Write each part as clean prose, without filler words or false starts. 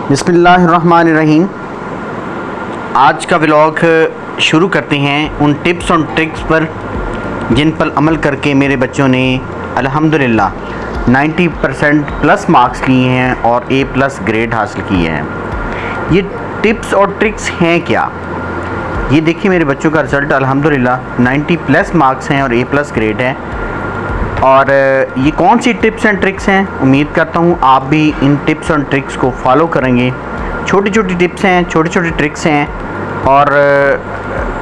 बिस्मिल्लाहिर्रहमानिर्रहीम। आज का व्लॉग शुरू करते हैं उन टिप्स और ट्रिक्स पर जिन पर अमल करके मेरे बच्चों ने अल्हम्दुलिल्लाह 90% प्लस मार्क्स लिए हैं और A+ ग्रेड हासिल किए हैं। ये टिप्स और ट्रिक्स हैं क्या? ये देखिए, मेरे बच्चों का रिज़ल्ट अल्हम्दुलिल्लाह 90+ मार्क्स हैं और A+ ग्रेड है। और ये कौन सी टिप्स एंड ट्रिक्स हैं? उम्मीद करता हूँ आप भी इन टिप्स एंड ट्रिक्स को फॉलो करेंगे। छोटी छोटी टिप्स हैं, छोटे छोटे ट्रिक्स हैं और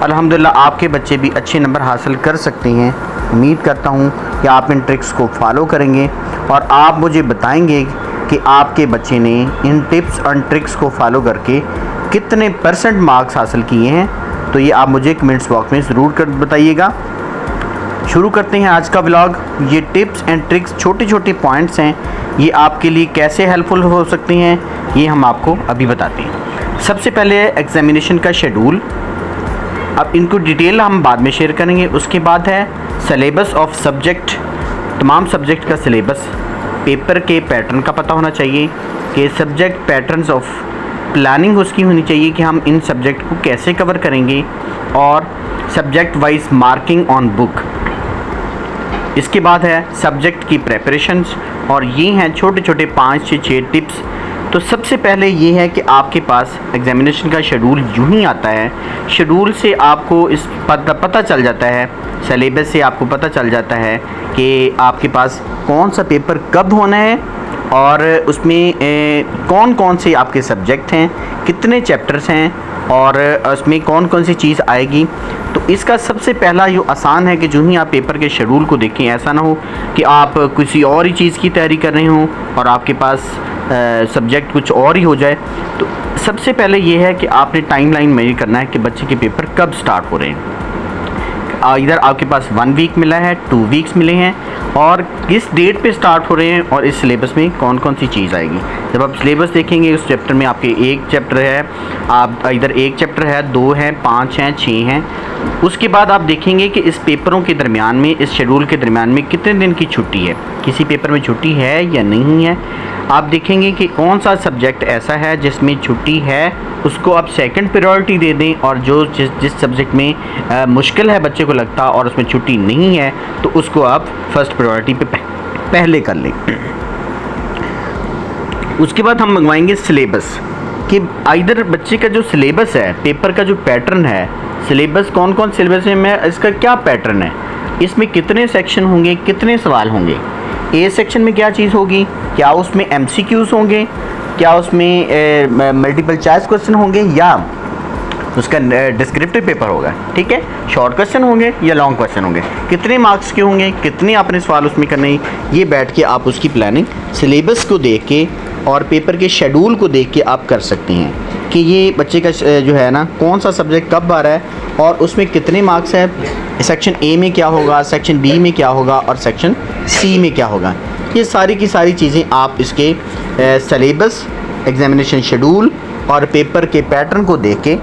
अल्हम्दुलिल्लाह आपके बच्चे भी अच्छे नंबर हासिल कर सकते हैं। उम्मीद करता हूँ कि आप इन ट्रिक्स को फॉलो करेंगे और आप मुझे बताएंगे कि आपके बच्चे ने इन टिप्स एंड ट्रिक्स को फॉलो करके कितने % मार्क्स हासिल किए हैं। तो ये आप मुझे कमेंट्स बॉक्स में ज़रूर कर बताइएगा। शुरू करते हैं आज का व्लॉग। ये टिप्स एंड ट्रिक्स छोटे छोटे पॉइंट्स हैं, ये आपके लिए कैसे हेल्पफुल हो सकती हैं ये हम आपको अभी बताते हैं। सबसे पहले एग्ज़ामिनेशन का शेड्यूल, अब इनको डिटेल हम बाद में शेयर करेंगे। उसके बाद है सिलेबस ऑफ सब्जेक्ट, तमाम सब्जेक्ट का सिलेबस, पेपर के पैटर्न का पता होना चाहिए कि सब्जेक्ट पैटर्न्स ऑफ प्लानिंग उसकी होनी चाहिए कि हम इन सब्जेक्ट को कैसे कवर करेंगे, और subject wise marking on book. इसके बाद है सब्जेक्ट की प्रेपरेशंस, और ये हैं छोटे छोटे 5 से 6 टिप्स। तो सबसे पहले ये है कि आपके पास एग्ज़ामिनेशन का शेड्यूल यूँ ही आता है। शेड्यूल से आपको इस पता चल जाता है, सिलेबस से आपको पता चल जाता है कि आपके पास कौन सा पेपर कब होना है और उसमें कौन कौन से आपके सब्जेक्ट हैं, कितने चैप्टर्स हैं और उसमें कौन कौन सी चीज़ आएगी। तो इसका सबसे पहला ये आसान है कि जो ही आप पेपर के शेड्यूल को देखें, ऐसा ना हो कि आप किसी और ही चीज़ की तैयारी कर रहे हों और आपके पास सब्जेक्ट कुछ और ही हो जाए। तो सबसे पहले ये है कि आपने टाइमलाइन मेजर करना है कि बच्चे के पेपर कब स्टार्ट हो रहे हैं। इधर आपके पास 1 वीक मिला है, 2 वीक्स मिले हैं, और किस डेट पे स्टार्ट हो रहे हैं और इस सिलेबस में कौन कौन सी चीज़ आएगी। जब आप सिलेबस देखेंगे उस चैप्टर में आपके 1 चैप्टर है, आप इधर 1 चैप्टर है, 2 हैं, 5 हैं, 6 हैं। उसके बाद आप देखेंगे कि इस पेपरों के दरमियान में, इस शेड्यूल के दरमियान में कितने दिन की छुट्टी है, किसी पेपर में छुट्टी है या नहीं है। आप देखेंगे कि कौन सा सब्जेक्ट ऐसा है जिसमें छुट्टी है, उसको आप सेकंड प्रायोरिटी दे दें, और जो जिस सब्जेक्ट में मुश्किल है बच्चे को लगता और उसमें छुट्टी नहीं है तो उसको आप फर्स्ट प्रायोरिटी पे पहले कर लें। उसके बाद हम मंगवाएंगे सिलेबस, कि इधर बच्चे का जो सिलेबस है, पेपर का जो पैटर्न है, सिलेबस कौन कौन सिलेबस है, मैं इसका क्या पैटर्न है, इसमें कितने सेक्शन होंगे, कितने सवाल होंगे, ए सेक्शन में क्या चीज़ होगी, क्या उसमें MCQs होंगे, क्या उसमें मल्टीपल चॉइस क्वेश्चन होंगे या उसका डिस्क्रिप्टिव पेपर होगा, ठीक है, शॉर्ट क्वेश्चन होंगे या लॉन्ग क्वेश्चन होंगे, कितने मार्क्स के होंगे, कितने आपने सवाल उसमें करने हैं। ये बैठ के आप उसकी प्लानिंग सिलेबस को देख के और पेपर के शेड्यूल को देख के आप कर सकते हैं कि ये बच्चे का जो है ना, कौन सा सब्जेक्ट कब आ रहा है और उसमें कितने मार्क्स है, सेक्शन A में क्या होगा, सेक्शन B में क्या होगा और सेक्शन C में क्या होगा। ये सारी की सारी चीज़ें आप इसके सिलेबस, एग्ज़ामिनेशन शेड्यूल और पेपर के पैटर्न को देख के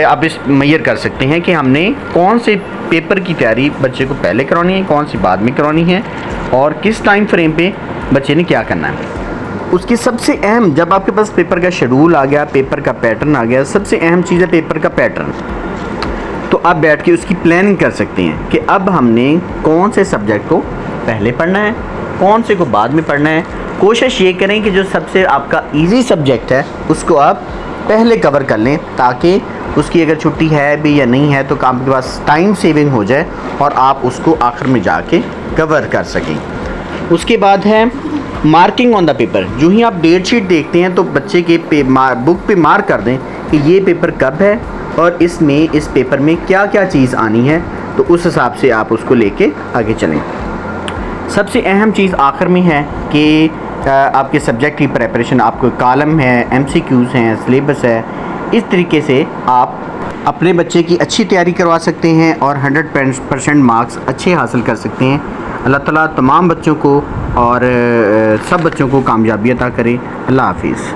आप इस मेजर कर सकते हैं कि हमने कौन से पेपर की तैयारी बच्चे को पहले करवानी है, कौन सी बाद में करवानी है और किस टाइम फ्रेम पे बच्चे ने क्या करना है। उसकी सबसे अहम, जब आपके पास पेपर का शेड्यूल आ गया, पेपर का पैटर्न आ गया, सबसे अहम चीज़ है पेपर का पैटर्न। तो आप बैठ के उसकी प्लानिंग कर सकते हैं कि अब हमने कौन से सब्जेक्ट को पहले पढ़ना है, कौन से को बाद में पढ़ना है। कोशिश ये करें कि जो सबसे आपका इजी सब्जेक्ट है उसको आप पहले कवर कर लें, ताकि उसकी अगर छुट्टी है भी या नहीं है तो आपके पास टाइम सेविंग हो जाए और आप उसको आखिर में जाके कवर कर सकें। उसके बाद है मार्किंग ऑन द पेपर। जो ही आप डेट शीट देखते हैं तो बच्चे के बुक पे मार्क कर दें कि ये पेपर कब है और इसमें इस पेपर में क्या क्या चीज़ आनी है, तो उस हिसाब से आप उसको लेके आगे चलें। सबसे अहम चीज़ आखिर में है कि आपके सब्जेक्ट की प्रेपरेशन, आपको कॉलम है, MCQs हैं, सिलेबस है। इस तरीके से आप अपने बच्चे की अच्छी तैयारी करवा सकते हैं और 100% मार्क्स अच्छे हासिल कर सकते हैं। अल्लाह ताला तमाम बच्चों को और सब बच्चों को कामयाबी अता करे। अल्लाह हाफिज़।